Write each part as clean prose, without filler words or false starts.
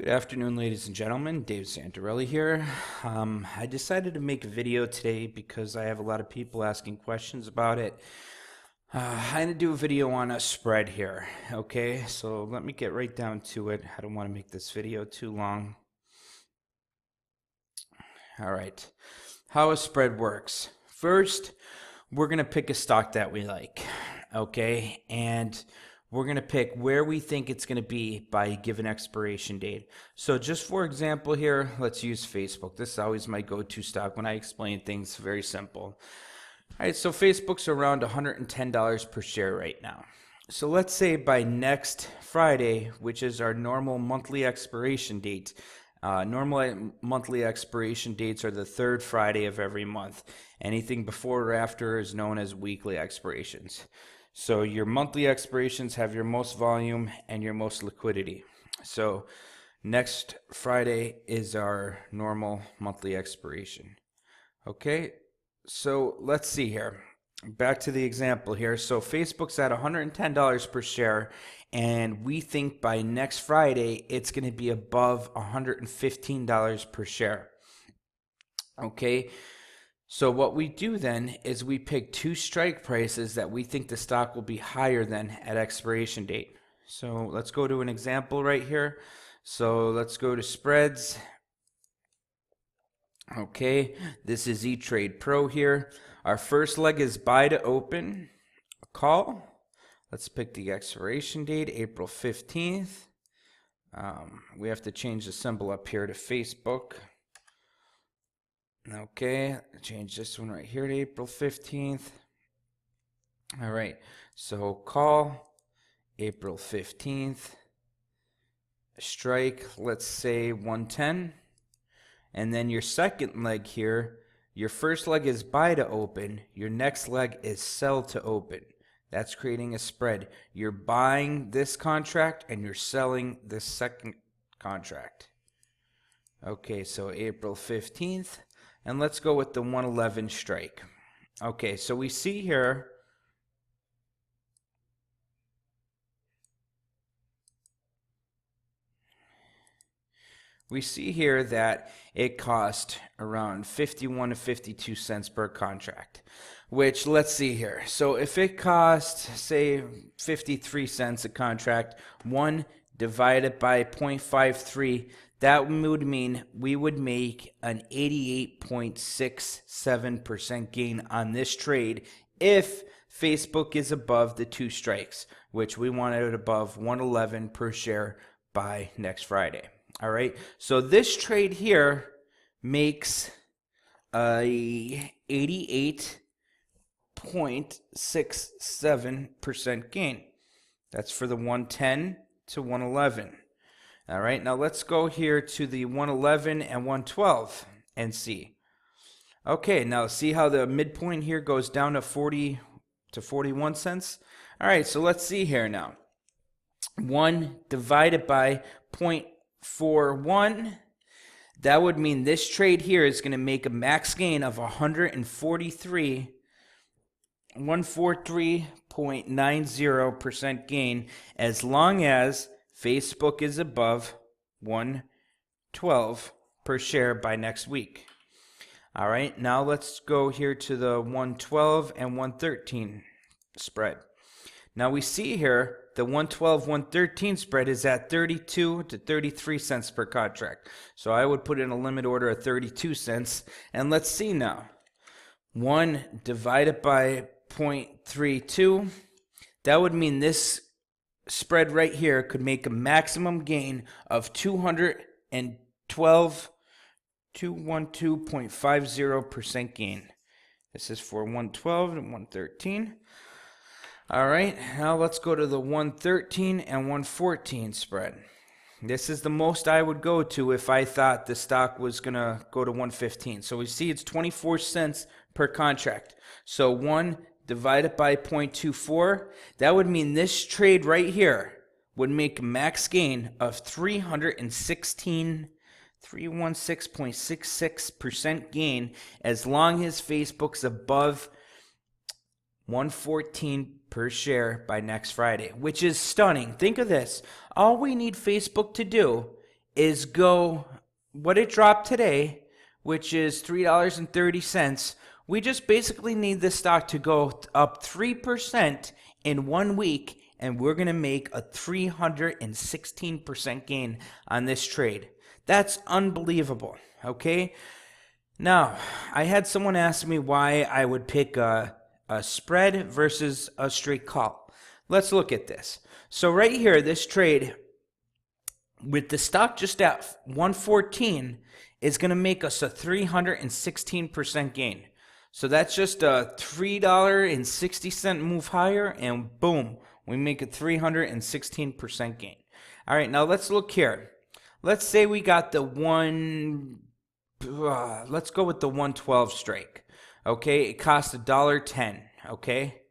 Good afternoon, ladies and gentlemen. Dave Santarelli here. I decided to make a video today because I have a lot of people asking questions about it. I'm going to do a video on a spread here. Okay, so let me get right down to it. I don't want to make this video too long. All right, how a spread works. First, we're going to pick a stock that we like. Okay, and we're going to pick where we think it's going to be by a given expiration date. So just for example here, let's use Facebook. This is always my go-to stock when I explain things. Very simple. All right, so Facebook's around $110 per share right now. So let's say by next Friday, which is our normal monthly expiration date. Normal monthly expiration dates are the third Friday of every month. Anything before or after is known as weekly expirations. So your monthly expirations have your most volume and your most liquidity. So next Friday is our normal monthly expiration. Okay, so let's see here. Back to the example here. So Facebook's at $110 per share, and we think by next Friday it's going to be above $115 per share. Okay. So what we do then is we pick two strike prices that we think the stock will be higher than at expiration date. So let's go to an example right here. So let's go to spreads. Okay, this is E-Trade Pro here. Our first leg is buy to open, a call. Let's pick the expiration date, April 15th. We have to change the symbol up here to Facebook. Okay, change this one right here to April 15th. All right, so call April 15th. Strike, let's say 110. And then your second leg here, your first leg is buy to open. Your next leg is sell to open. That's creating a spread. You're buying this contract and you're selling this second contract. Okay, so April 15th. And let's go with the 111 strike. Okay, so we see here that it cost around 51 to 52 cents per contract, which let's see here. So if it cost, say, 53 cents a contract, one divided by 0.53, that would mean we would make an 88.67% gain on this trade if Facebook is above the two strikes, which we want it above 111 per share by next Friday. All right, so this trade here makes a 88.67% gain. That's for the 110 to 111. All right, now let's go here to the 111 and 112 and see. Okay, now see how the midpoint here goes down to 40 to 41 cents? All right, so let's see here now. 1 divided by 0.41, that would mean this trade here is going to make a max gain of 143.90% gain as long as Facebook is above 112 per share by next week. All right, now let's go here to the 112 and 113 spread. Now we see here the 112-113 spread is at 32 to 33 cents per contract. So I would put in a limit order of 32 cents. And let's see now. 1 divided by 0.32, that would mean this spread right here could make a maximum gain of 212.50% gain. This is for 112 and 113. All right, now let's go to the 113 and 114 spread. This is the most I would go to if I thought the stock was going to go to 115. So we see it's 24 cents per contract. So 1 divided by 0.24, that would mean this trade right here would make a max gain of 316.66% gain as long as Facebook's above 114 per share by next Friday, which is stunning. Think of this. All we need Facebook to do is go what it dropped today, which is $3.30. We just basically need this stock to go up 3% in 1 week, and we're going to make a 316% gain on this trade. That's unbelievable, okay? Now, I had someone ask me why I would pick a spread versus a straight call. Let's look at this. So right here, this trade with the stock just at 114 is going to make us a 316% gain. So that's just a $3.60 move higher, and boom, we make a 316% gain. All right, now let's look here. Let's say we got the let's go with the 112 strike. Okay, it cost $1.10. Okay,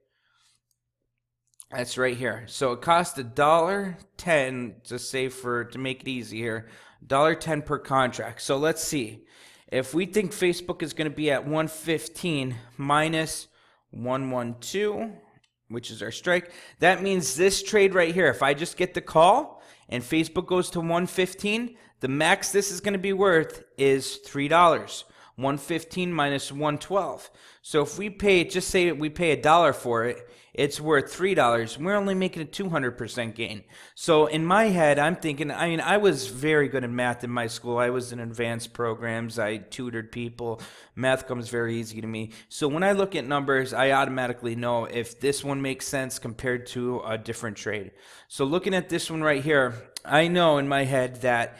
that's right here. So it cost $1.10 to make it easy here. $1.10 per contract. So let's see. If we think Facebook is going to be at 115 minus 112, which is our strike, that means this trade right here, if I just get the call and Facebook goes to 115, the max this is going to be worth is $3. 115 minus 112. So if we pay, just say we pay $1 for it, it's worth $3. We're only making a 200% gain. So in my head, I'm thinking, I was very good in math in my school. I was in advanced programs. I tutored people. Math comes very easy to me. So when I look at numbers, I automatically know if this one makes sense compared to a different trade. So looking at this one right here, I know in my head that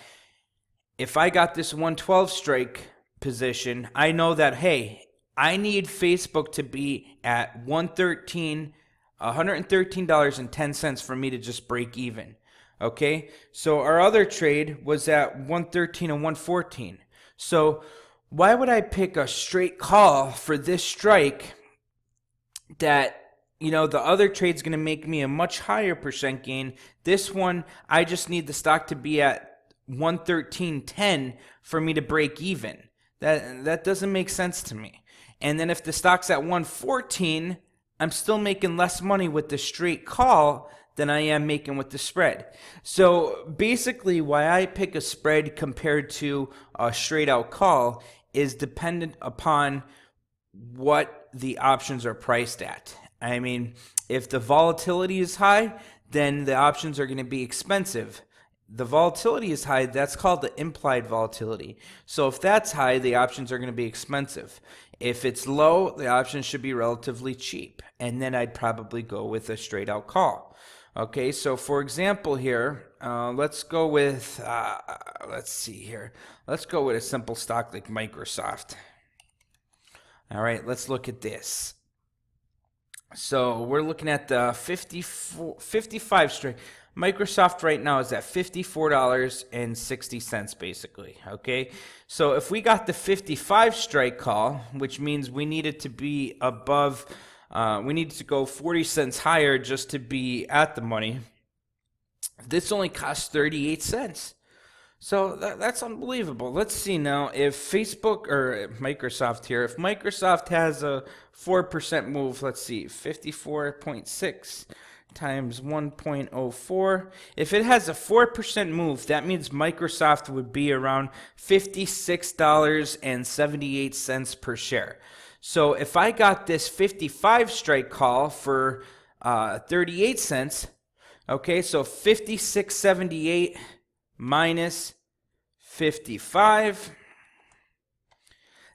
if I got this 112 strike position, I know that, hey, I need Facebook to be at $113.10 for me to just break even. Okay, so our other trade was at 113 and 114. So why would I pick a straight call for this strike that, the other trade's going to make me a much higher percent gain? This one, I just need the stock to be at 113.10 for me to break even. That doesn't make sense to me. And then if the stock's at 114, I'm still making less money with the straight call than I am making with the spread. So basically why I pick a spread compared to a straight out call is dependent upon what the options are priced at. I mean, if the volatility is high, then the options are going to be expensive. The volatility is high, that's called the implied volatility. So if that's high, the options are going to be expensive. If it's low, the options should be relatively cheap. And then I'd probably go with a straight out call. Okay, so for example here, let's go with, let's see here. Let's go with a simple stock like Microsoft. All right, let's look at this. So we're looking at the 55 straight. Microsoft right now is at $54.60 basically, okay? So if we got the 55 strike call, which means we needed to be above, we needed to go 40 cents higher just to be at the money, this only costs 38 cents. So that's unbelievable. Let's see now if Facebook or Microsoft here, if Microsoft has a 4% move, let's see, 54.6 times 1.04. If it has a 4% move, that means Microsoft would be around $56.78 per share. So if I got this 55 strike call for 38 cents, okay, so 56.78 minus 55.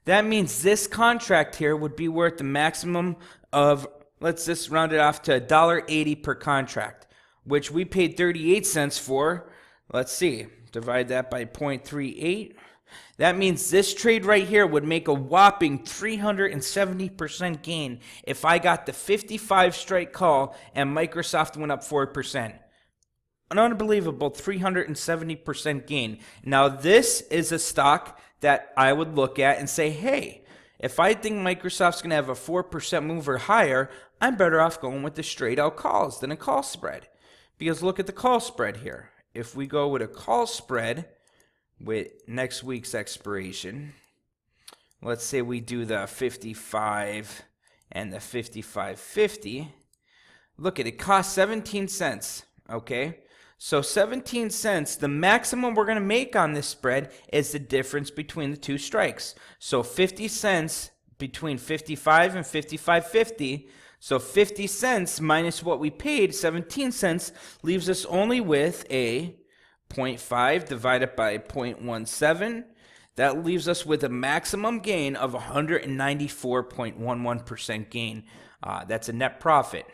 That means this contract here would be worth the maximum of, let's just round it off to $1.80 per contract, which we paid 38 cents for. Let's see, divide that by 0.38. That means this trade right here would make a whopping 370% gain if I got the 55 strike call and Microsoft went up 4%. An unbelievable 370% gain. Now, this is a stock that I would look at and say, hey, if I think Microsoft's going to have a 4% move or higher, I'm better off going with the straight out calls than a call spread. Because look at the call spread here. If we go with a call spread with next week's expiration, let's say we do the 55 and the 55.50. Look at it, costs 17 cents, okay? So 17 cents, the maximum we're going to make on this spread is the difference between the two strikes. So 50 cents between 55 and 55.50. So 50 cents minus what we paid, 17 cents, leaves us only with a 0.5 divided by 0.17. That leaves us with a maximum gain of 194.11% gain. That's a net profit.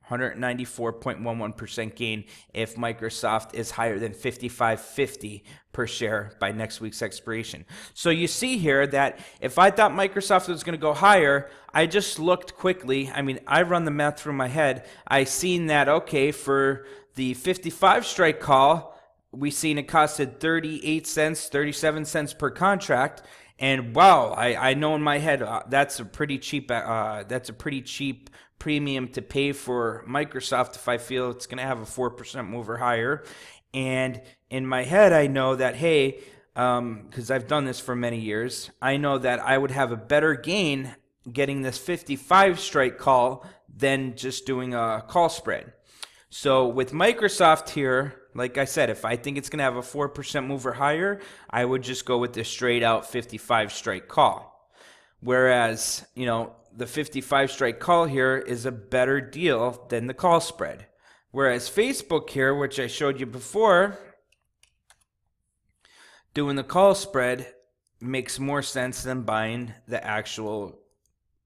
194.11% gain if Microsoft is higher than 55.50 per share by next week's expiration. So you see here that if I thought Microsoft was going to go higher, I just looked quickly. I mean, I run the math through my head. I seen that, okay, for the 55 strike call, we seen it costed 38 cents, 37 cents per contract. And wow, I know in my head that's a pretty cheap premium to pay for Microsoft if I feel it's going to have a 4% move or higher. And in my head, I know that, hey, because I've done this for many years, I know that I would have a better gain getting this 55 strike call than just doing a call spread. So with Microsoft here, like I said, if I think it's going to have a 4% move or higher, I would just go with the straight out 55 strike call. Whereas, you know, the 55 strike call here is a better deal than the call spread. Whereas Facebook here, which I showed you before, doing the call spread makes more sense than buying the actual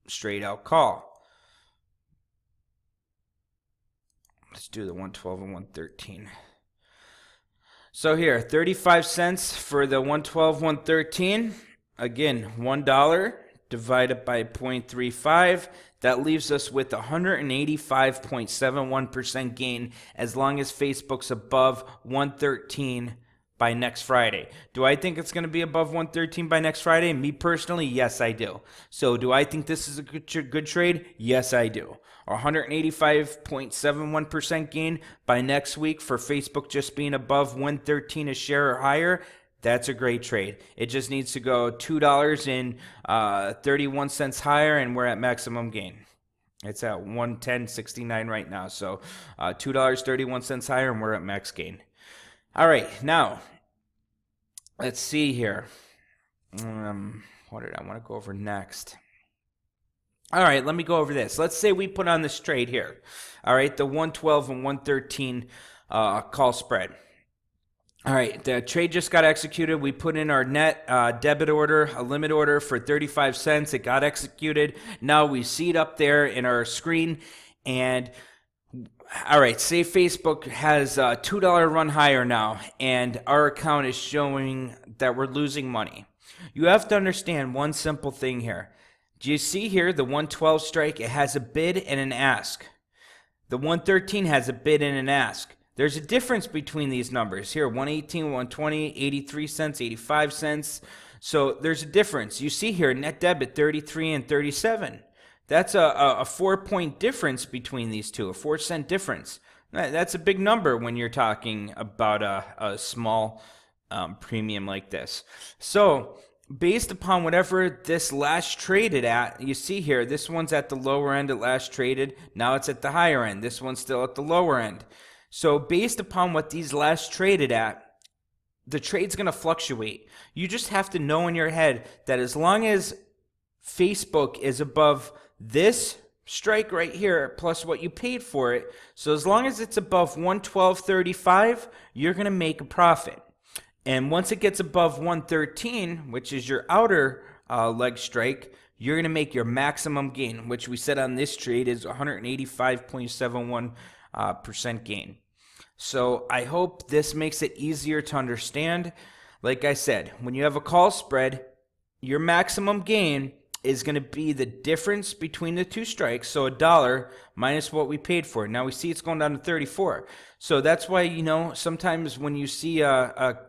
straight out call. Let's do the 112 and 113. So here, 35 cents for the 112, 113. Again, $1 divided by 0.35. That leaves us with 185.71% gain as long as Facebook's above 113 by next Friday. Do I think it's going to be above 113 by next Friday? Me personally, yes, I do. So do I think this is a good trade? Yes, I do. 185.71% gain by next week for Facebook just being above 113 a share or higher. That's a great trade. It just needs to go $2.31 higher, and we're at maximum gain. It's at 110.69 right now. So $2.31 higher, and we're at max gain. All right, now let's see here. What did I want to go over next? All right, let me go over this. Let's say we put on this trade here. All right, the 112 and 113 call spread. All right, the trade just got executed. We put in our net debit order, a limit order for 35 cents. It got executed. Now we see it up there in our screen. And all right, say Facebook has a $2 run higher now, and our account is showing that we're losing money. You have to understand one simple thing here. Do you see here the 112 strike? It has a bid and an ask. The 113 has a bid and an ask. There's a difference between these numbers. Here, 118, 120, 83 cents, 85 cents. So there's a difference. You see here, net debit 33 and 37. That's a 4-point difference between these two, a 4-cent difference. That's a big number when you're talking about a small premium like this. So based upon whatever this last traded at, you see here, this one's at the lower end, it last traded. Now it's at the higher end. This one's still at the lower end. So based upon what these last traded at, the trade's going to fluctuate. You just have to know in your head that as long as Facebook is above this strike right here plus what you paid for it, so as long as it's above 112.35, you're going to make a profit. And once it gets above 113, which is your outer leg strike, you're going to make your maximum gain, which we said on this trade is 185.71% gain. So I hope this makes it easier to understand. Like I said, when you have a call spread, your maximum gain is going to be the difference between the two strikes. So $1 minus what we paid for it. Now we see it's going down to 34. So that's why, you know, sometimes when you see a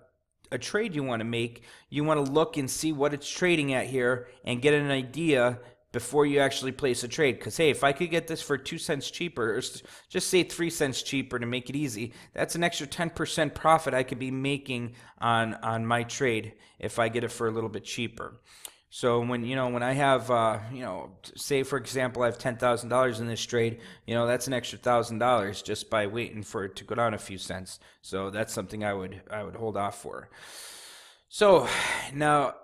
trade you want to make, you want to look and see what it's trading at here and get an idea before you actually place a trade. Because, hey, if I could get this for 2 cents cheaper, or just say 3 cents cheaper to make it easy, that's an extra 10% profit I could be making on my trade if I get it for a little bit cheaper. So when I have, say for example, I have $10,000 in this trade, that's an extra $1,000 just by waiting for it to go down a few cents. So that's something I would hold off for. So now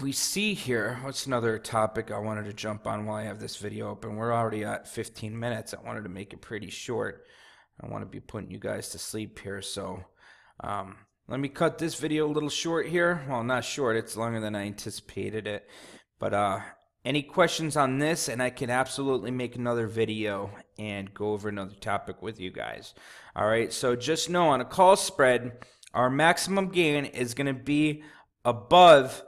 we see here, what's another topic I wanted to jump on while I have this video open? We're already at 15 minutes. I wanted to make it pretty short. I want to be putting you guys to sleep here. So let me cut this video a little short here. Well, not short. It's longer than I anticipated it. But any questions on this, and I can absolutely make another video and go over another topic with you guys. All right, so just know on a call spread, our maximum gain is going to be above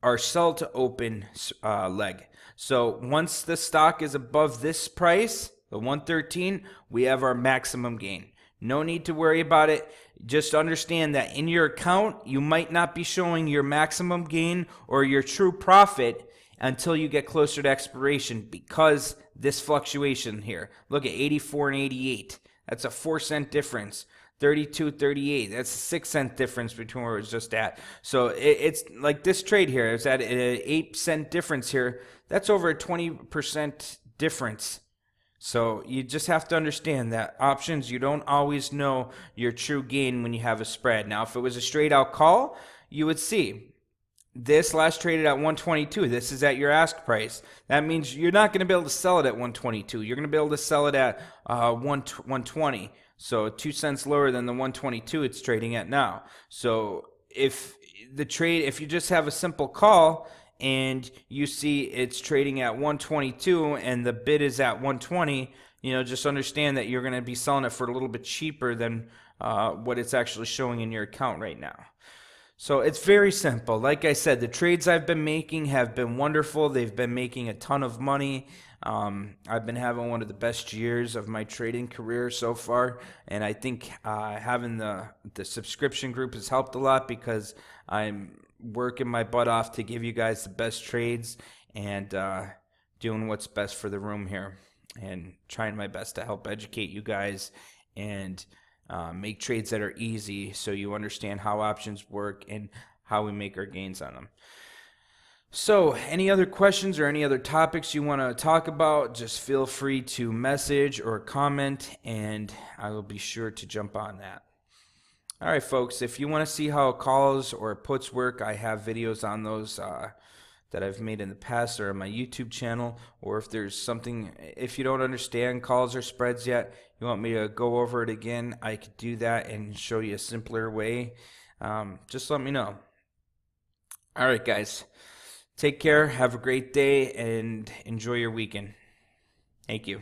our sell to open leg. So once the stock is above this price, the 113, we have our maximum gain. No need to worry about it. Just understand that in your account, you might not be showing your maximum gain or your true profit until you get closer to expiration because this fluctuation here. Look at 84 and 88. That's a 4-cent difference. 32, 38. That's a 6-cent difference between where it was just at. So it's like this trade here. It's at an 8-cent difference here. That's over a 20% difference. So you just have to understand that options, you don't always know your true gain when you have a spread. Now, if it was a straight out call, you would see this last traded at 122. This is at your ask price. That means you're not going to be able to sell it at 122. You're going to be able to sell it at 120. So 2 cents lower than the 122 it's trading at now. So if you just have a simple call and you see it's trading at 122 and the bid is at 120, just understand that you're going to be selling it for a little bit cheaper than what it's actually showing in your account right now. So it's very simple. Like I said, the trades I've been making have been wonderful. They've been making a ton of money. I've been having one of the best years of my trading career so far, and I think having the subscription group has helped a lot because I'm working my butt off to give you guys the best trades and doing what's best for the room here and trying my best to help educate you guys and make trades that are easy so you understand how options work and how we make our gains on them. So any other questions or any other topics you want to talk about, just feel free to message or comment and I will be sure to jump on that. All right, folks, if you want to see how calls or puts work, I have videos on those that I've made in the past or on my YouTube channel, or if there's something, if you don't understand calls or spreads yet, you want me to go over it again, I could do that and show you a simpler way. Just let me know. All right, guys, take care, have a great day, and enjoy your weekend. Thank you.